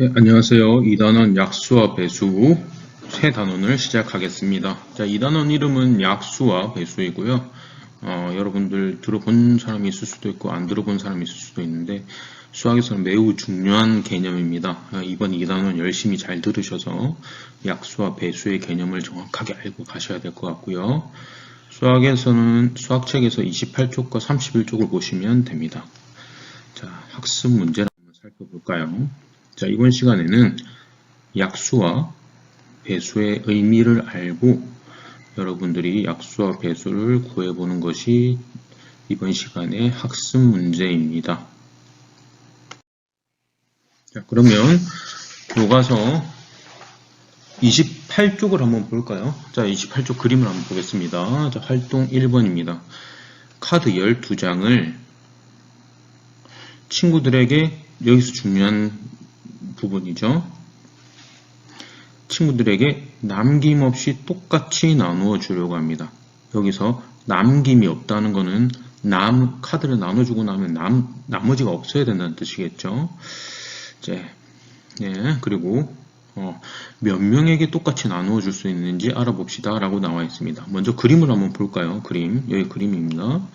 네, 안녕하세요. 2단원 약수와 배수 새 단원을 시작하겠습니다. 자, 2단원 이름은 약수와 배수이고요. 여러분들 들어본 사람이 있을 수도 있고 안 들어본 사람이 있을 수도 있는데 수학에서는 매우 중요한 개념입니다. 이번 2단원 열심히 잘 들으셔서 약수와 배수의 개념을 정확하게 알고 가셔야 될 것 같고요. 수학에서는 수학책에서 28쪽과 31쪽을 보시면 됩니다. 자, 학습 문제를 한번 살펴볼까요? 자, 이번 시간에는 약수와 배수의 의미를 알고 여러분들이 약수와 배수를 구해보는 것이 이번 시간의 학습 문제입니다. 자, 그러면 교과서 28쪽을 한번 볼까요? 자, 28쪽 그림을 한번 보겠습니다. 자, 활동 1번입니다. 카드 12장을 친구들에게, 여기서 중요한 부분이죠. 친구들에게 남김없이 똑같이 나누어 주려고 합니다. 여기서 남김이 없다는 것은 카드를 나눠주고 나면 나머지가 없어야 된다는 뜻이겠죠. 이제, 예, 그리고 몇 명에게 똑같이 나누어 줄 수 있는지 알아봅시다 라고 나와 있습니다. 먼저 그림을 한번 볼까요? 여기 그림입니다.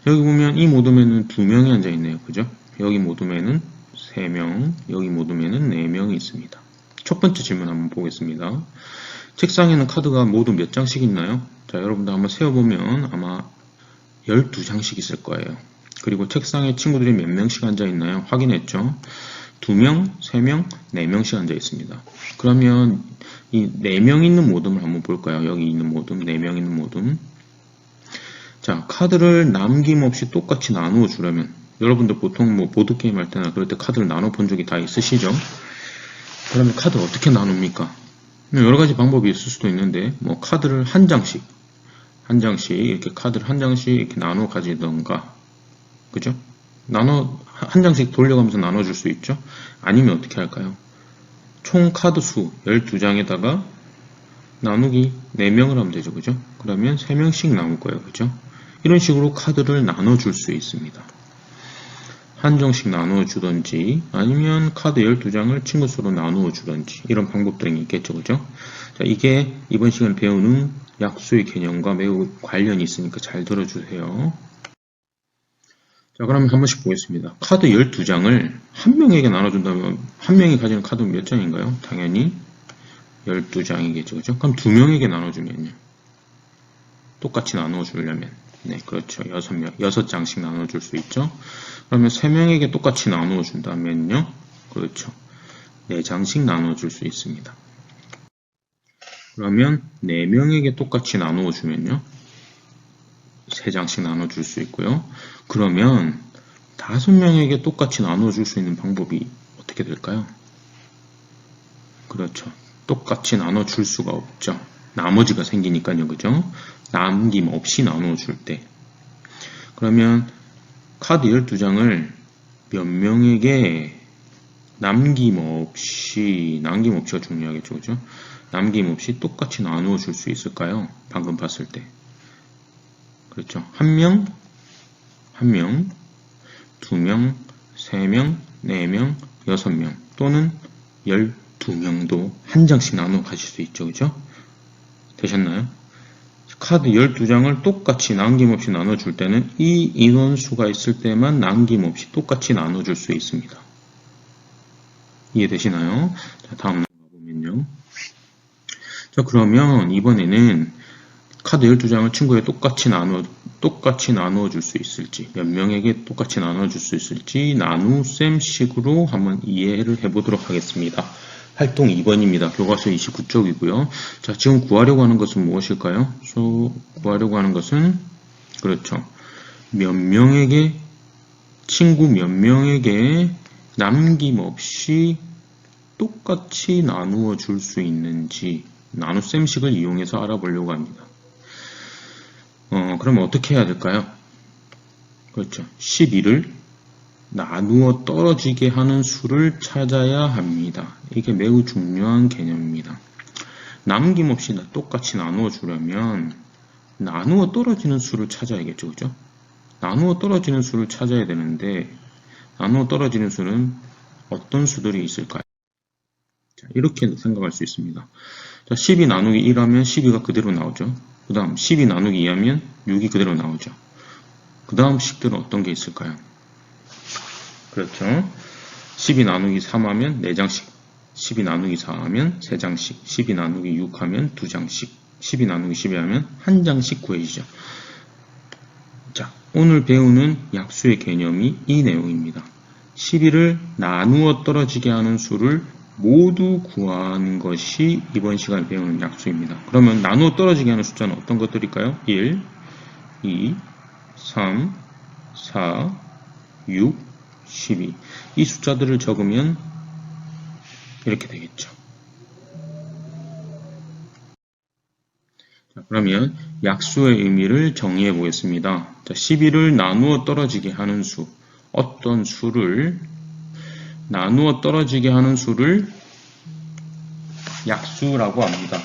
여기 보면 이 모둠에는 2명이 앉아 있네요. 그죠? 여기 모둠에는 3명, 여기 모둠에는 4명이 있습니다. 첫 번째 질문 한번 보겠습니다. 책상에는 카드가 모두 몇 장씩 있나요? 자, 여러분들 한번 세어보면 아마 12장씩 있을 거예요. 그리고 책상에 친구들이 몇 명씩 앉아 있나요? 확인했죠? 2명, 3명, 4명씩 앉아 있습니다. 그러면 이 4명 있는 모둠을 한번 볼까요? 여기 있는 모둠, 4명 있는 모둠. 자, 카드를 남김없이 똑같이 나누어 주려면 여러분들 보통 뭐 보드게임 할 때나 그럴 때 카드를 나눠 본 적이 다 있으시죠? 그러면 카드 어떻게 나눕니까? 여러 가지 방법이 있을 수도 있는데, 뭐 카드를 한 장씩 이렇게 카드를 한 장씩 이렇게 나눠 가지던가, 그죠? 한 장씩 돌려가면서 나눠줄 수 있죠? 아니면 어떻게 할까요? 총 카드 수 12장에다가 나누기 4명을 하면 되죠, 그죠? 그러면 3명씩 남을 거예요, 그죠? 이런 식으로 카드를 나눠줄 수 있습니다. 한 장씩 나누어 주던지 아니면 카드 12장을 친구 수로 나누어 주던지 이런 방법들이 있겠죠. 그죠? 자, 이게 이번 시간 배우는 약수의 개념과 매우 관련이 있으니까 잘 들어주세요. 자, 그러면 한 번씩 보겠습니다. 카드 12장을 한 명에게 나눠준다면 한 명이 가지는 카드는 몇 장인가요? 당연히 12장이겠죠. 그죠? 그럼 2명에게 나눠주면요. 똑같이 나누어 주려면 네, 그렇죠. 6장씩 나눠줄 수 있죠. 그러면 3명에게 똑같이 나누어 준다면요. 그렇죠. 4장씩 나눠줄 수 있습니다. 그러면 4명에게 똑같이 나누어 주면요. 3장씩 나눠줄 수 있고요. 그러면 5명에게 똑같이 나눠줄 수 있는 방법이 어떻게 될까요? 그렇죠. 똑같이 나눠줄 수가 없죠. 나머지가 생기니까요. 그죠? 남김없이 나눠줄 때. 그러면 카드 12장을 몇 명에게 남김없이가 중요하겠죠. 그죠? 남김없이 똑같이 나누어 줄 수 있을까요? 방금 봤을 때. 그렇죠. 1명, 2명, 3명, 4명, 6명 또는 12명도 한 장씩 나눠 가실 수 있죠. 그죠? 되셨나요? 카드 12장을 똑같이 남김없이 나눠줄 때는 이 인원수가 있을 때만 남김없이 똑같이 나눠줄 수 있습니다. 이해되시나요? 자, 다음 나가보면요. 자, 그러면 이번에는 카드 12장을 친구에 똑같이 나누어 줄 수 있을지, 몇 명에게 똑같이 나눠줄 수 있을지 나눗셈 식으로 한번 이해를 해보도록 하겠습니다. 활동 2번입니다. 교과서 29쪽이고요. 자, 지금 구하려고 하는 것은 무엇일까요? 구하려고 하는 것은, 그렇죠. 친구 몇 명에게 남김없이 똑같이 나누어 줄 수 있는지, 나눗셈식을 이용해서 알아보려고 합니다. 그러면 어떻게 해야 될까요? 그렇죠. 12를 나누어 떨어지게 하는 수를 찾아야 합니다. 이게 매우 중요한 개념입니다. 남김없이 똑같이 나누어 주려면 나누어 떨어지는 수를 찾아야겠죠. 그죠? 나누어 떨어지는 수를 찾아야 되는데 나누어 떨어지는 수는 어떤 수들이 있을까요? 이렇게 생각할 수 있습니다. 자, 12 나누기 1하면 12가 그대로 나오죠. 그 다음 12 나누기 2하면 6이 그대로 나오죠. 그 다음 식들은 어떤 게 있을까요? 그렇죠. 12 나누기 3하면 4장씩, 12 나누기 4하면 3장씩, 12 나누기 6하면 2장씩, 12 나누기 12하면 1장씩 구해지죠. 자, 오늘 배우는 약수의 개념이 이 내용입니다. 12를 나누어 떨어지게 하는 수를 모두 구하는 것이 이번 시간에 배우는 약수입니다. 그러면 나누어 떨어지게 하는 숫자는 어떤 것들일까요? 1, 2, 3, 4, 6, 12. 이 숫자들을 적으면 이렇게 되겠죠. 자, 그러면 약수의 의미를 정의해 보겠습니다. 자, 12를 나누어 떨어지게 하는 수. 어떤 수를 나누어 떨어지게 하는 수를 약수라고 합니다.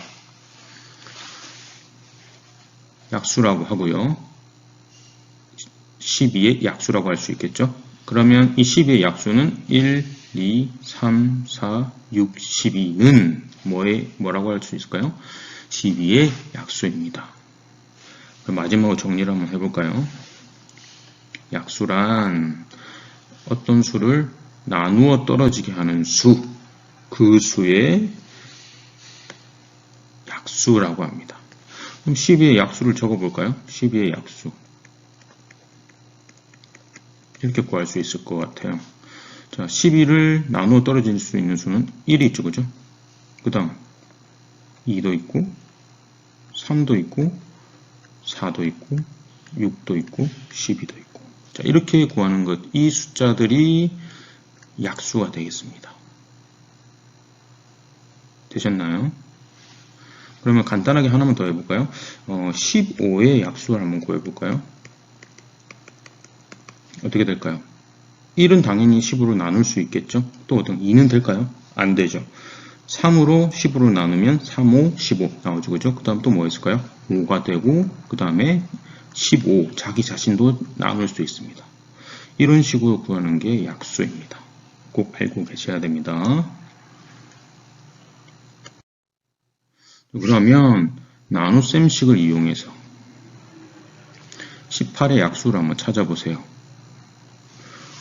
약수라고 하고요. 12의 약수라고 할 수 있겠죠. 그러면 이 12의 약수는 1, 2, 3, 4, 6, 12는 뭐라고 할 수 있을까요? 12의 약수입니다. 마지막으로 정리를 한번 해볼까요? 약수란 어떤 수를 나누어 떨어지게 하는 수, 그 수의 약수라고 합니다. 그럼 12의 약수를 적어볼까요? 12의 약수. 이렇게 구할 수 있을 것 같아요. 자, 12를 나누어 떨어질 수 있는 수는 1이 있죠, 그죠? 그 다음 2도 있고 3도 있고 4도 있고 6도 있고 12도 있고. 자, 이렇게 구하는 것, 이 숫자들이 약수가 되겠습니다. 되셨나요? 그러면 간단하게 하나만 더 해볼까요? 15의 약수를 한번 구해볼까요? 어떻게 될까요? 1은 당연히 10으로 나눌 수 있겠죠? 또 어떤 2는 될까요? 안 되죠. 3으로 10으로 나누면 3, 5, 15 나오죠. 그죠? 그 다음 또 뭐 있을까요? 5가 되고, 그 다음에 15, 자기 자신도 나눌 수 있습니다. 이런 식으로 구하는 게 약수입니다. 꼭 알고 계셔야 됩니다. 그러면 나눗셈식을 이용해서 18의 약수를 한번 찾아보세요.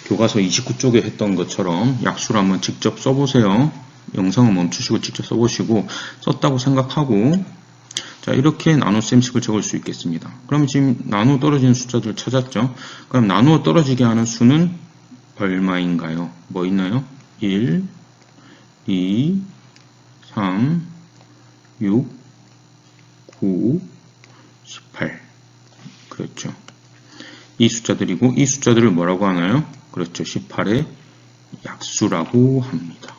교과서 29쪽에 했던 것처럼 약수를 한번 직접 써보세요. 영상을 멈추시고 직접 써보시고, 썼다고 생각하고, 자, 이렇게 나눗셈식을 적을 수 있겠습니다. 그러면 지금 나누어 떨어지는 숫자들을 찾았죠? 그럼 나누어 떨어지게 하는 수는 얼마인가요? 뭐 있나요? 1, 2, 3, 6, 9, 18. 그렇죠. 이 숫자들이고, 이 숫자들을 뭐라고 하나요? 그렇죠. 18의 약수라고 합니다.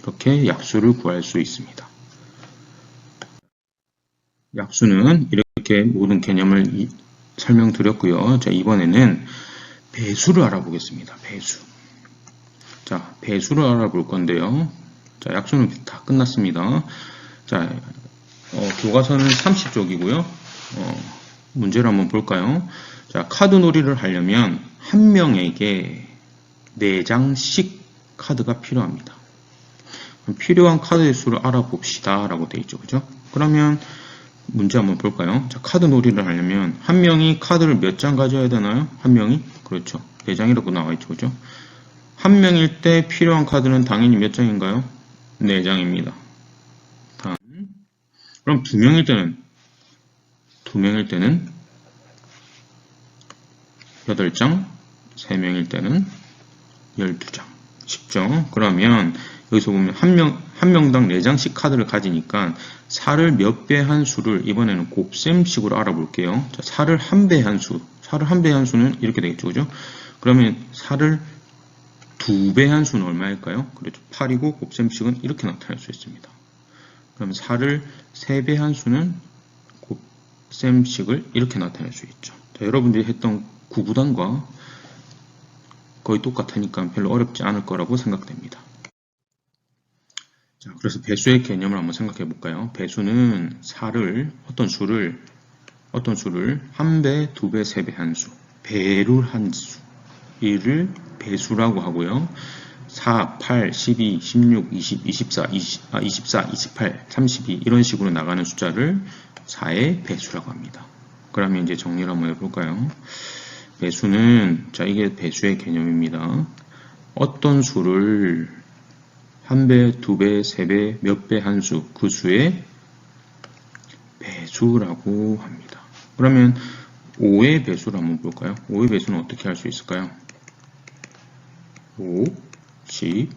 이렇게 약수를 구할 수 있습니다. 약수는 이렇게 모든 개념을 설명드렸고요. 자, 이번에는 배수를 알아보겠습니다. 배수. 자, 배수를 알아볼 건데요. 자, 약수는 다 끝났습니다. 자, 교과서는 30쪽이고요. 문제를 한번 볼까요? 자, 카드 놀이를 하려면 한 명에게 4장씩 카드가 필요합니다. 필요한 카드의 수를 알아봅시다 라고 되어 있죠. 그죠? 그러면 문제 한번 볼까요? 자, 카드 놀이를 하려면 한 명이 카드를 몇 장 가져야 되나요? 한 명이? 그렇죠. 4장이라고 나와 있죠. 그죠? 한 명일 때 필요한 카드는 당연히 몇 장인가요? 4장입니다. 다음. 그럼 2명일 때는 8장, 3명일 때는 12장. 쉽죠? 그러면 여기서 보면 한 명당 4장씩 카드를 가지니까 4를 몇 배 한 수를 이번에는 곱셈식으로 알아볼게요. 자, 4를 한 배 한 수. 4를 한 배 한 수는 이렇게 되겠죠. 그죠? 그러면 4를 2배 한 수는 얼마일까요? 그렇죠. 8이고 곱셈식은 이렇게 나타낼 수 있습니다. 그러면 4를 3배 한 수는 곱셈식을 이렇게 나타낼 수 있죠. 자, 여러분들이 했던 구구단과 거의 똑같으니까 별로 어렵지 않을 거라고 생각됩니다. 자, 그래서 배수의 개념을 한번 생각해 볼까요? 배수는 4를 어떤 수를 1배, 2배, 3배 한 수, 배를 한 수, 이를 배수라고 하고요. 4, 8, 12, 16, 20, 24, 28, 32 이런 식으로 나가는 숫자를 4의 배수라고 합니다. 그러면 이제 정리를 한번 해볼까요? 배수는, 자, 이게 배수의 개념입니다. 어떤 수를 한 배, 두 배, 세 배, 몇 배 한 수, 그 수의 배수라고 합니다. 그러면 5의 배수를 한번 볼까요? 5의 배수는 어떻게 할 수 있을까요? 5, 10,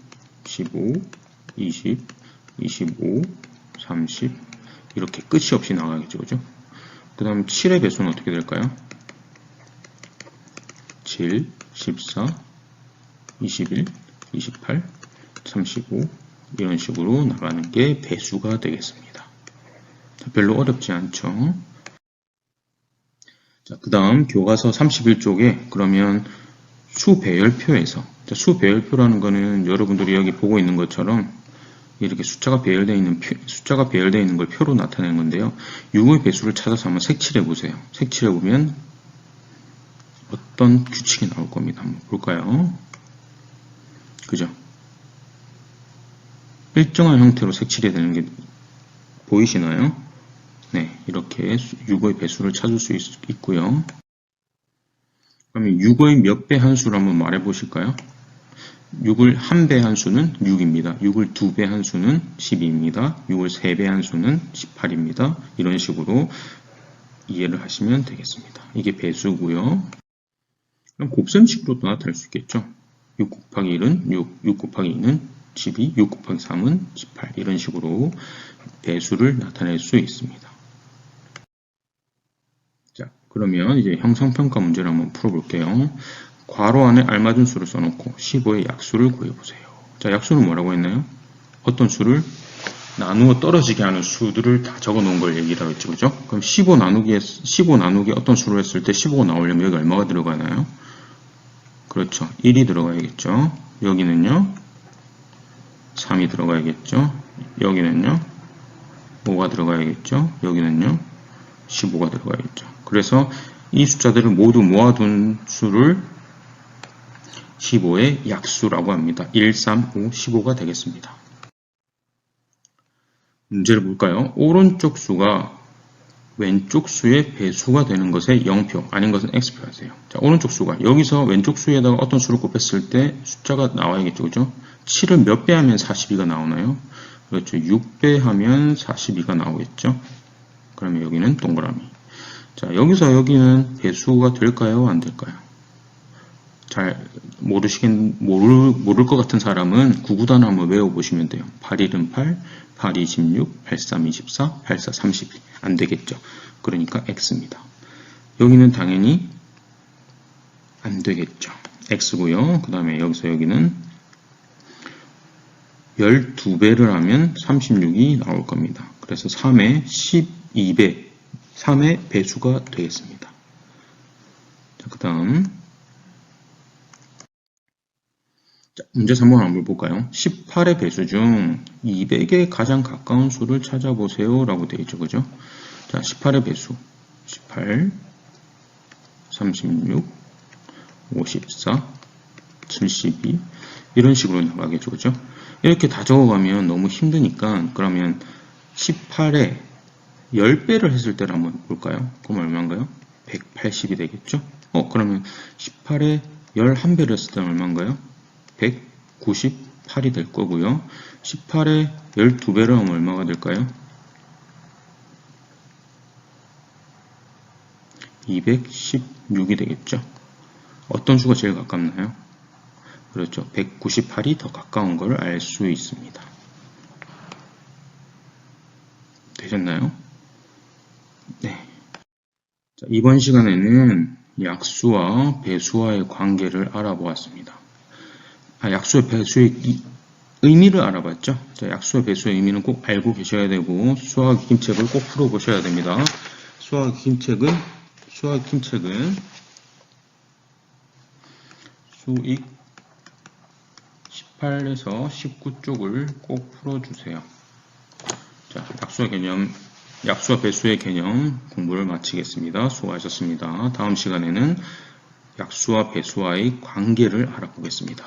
15, 20, 25, 30 이렇게 끝이 없이 나가겠죠. 그죠? 그 다음 7의 배수는 어떻게 될까요? 7, 14, 21, 28, 35 이런 식으로 나가는 게 배수가 되겠습니다. 별로 어렵지 않죠? 자, 그 다음 교과서 31쪽에 그러면 수배열표에서, 자, 수배열표라는 거는 여러분들이 여기 보고 있는 것처럼 이렇게 숫자가 배열되어 있는 걸 표로 나타내는 건데요. 6의 배수를 찾아서 한번 색칠해 보세요. 색칠해 보면 어떤 규칙이 나올 겁니다. 한번 볼까요? 그죠? 일정한 형태로 색칠해야 되는 게 보이시나요? 네, 이렇게 6의 배수를 찾을 수 있고요. 그러면 6의 몇 배 한 수를 한번 말해 보실까요? 6을 한 배 한 수는 6입니다. 6을 두 배 한 수는 12입니다. 6을 세 배 한 수는 18입니다. 이런 식으로 이해를 하시면 되겠습니다. 이게 배수고요. 그럼 곱셈식으로도 나타낼 수 있겠죠. 6 곱하기 1은 6 곱하기 2는 12, 6 곱하기 3은 18 이런 식으로 배수를 나타낼 수 있습니다. 자, 그러면 이제 형성평가 문제를 한번 풀어볼게요. 괄호 안에 알맞은 수를 써놓고 15의 약수를 구해보세요. 자, 약수는 뭐라고 했나요? 어떤 수를 나누어 떨어지게 하는 수들을 다 적어 놓은 걸 얘기라고 했죠. 그죠? 그럼 15 나누기 어떤 수를 했을 때 15가 나오려면 여기 얼마가 들어가나요? 그렇죠. 1이 들어가야겠죠. 여기는요. 3이 들어가야겠죠. 여기는요. 5가 들어가야겠죠. 여기는요. 15가 들어가야겠죠. 그래서 이 숫자들을 모두 모아둔 수를 15의 약수라고 합니다. 1, 3, 5, 15가 되겠습니다. 문제를 볼까요? 오른쪽 수가 왼쪽 수의 배수가 되는 것에 0표, 아닌 것은 X표 하세요. 자, 오른쪽 수가 여기서 왼쪽 수에다가 어떤 수를 곱했을 때 숫자가 나와야겠죠. 그죠? 7을 몇 배 하면 42가 나오나요? 그렇죠. 6배 하면 42가 나오겠죠. 그러면 여기는 동그라미. 자, 여기서 여기는 배수가 될까요? 안 될까요? 잘 모를 것 같은 사람은 구구단을 한번 외워보시면 돼요. 8, 1은 8, 8, 2, 16, 8, 3, 24, 8, 4, 32. 안 되겠죠. 그러니까 X입니다. 여기는 당연히 안 되겠죠. X고요. 그 다음에 여기서 여기는 12배를 하면 36이 나올 겁니다. 그래서 3의 12배, 3의 배수가 되겠습니다. 자, 그 다음 문제 3번 한번 볼까요? 18의 배수 중 200에 가장 가까운 수를 찾아보세요 라고 되어 있죠. 그죠? 자, 18의 배수 18, 36, 54, 72 이런 식으로 나가겠죠. 그죠? 이렇게 다 적어가면 너무 힘드니까 그러면 18에 10배를 했을 때를 한번 볼까요? 그럼 얼마인가요? 180이 되겠죠? 그러면 18에 11배를 했을 때는 얼마인가요? 198이 될 거고요. 18에 12배를 하면 얼마가 될까요? 216이 되겠죠. 어떤 수가 제일 가깝나요? 그렇죠. 198이 더 가까운 걸 알 수 있습니다. 되셨나요? 네. 자, 이번 시간에는 약수와 배수와의 관계를 알아보았습니다. 약수와 배수의 의미를 알아봤죠. 자, 약수와 배수의 의미는 꼭 알고 계셔야 되고 수학 익힘책을 꼭 풀어보셔야 됩니다. 수학 익힘책은 수익 18에서 19쪽을 꼭 풀어주세요. 자, 약수와 배수의 개념 공부를 마치겠습니다. 수고하셨습니다. 다음 시간에는 약수와 배수와의 관계를 알아보겠습니다.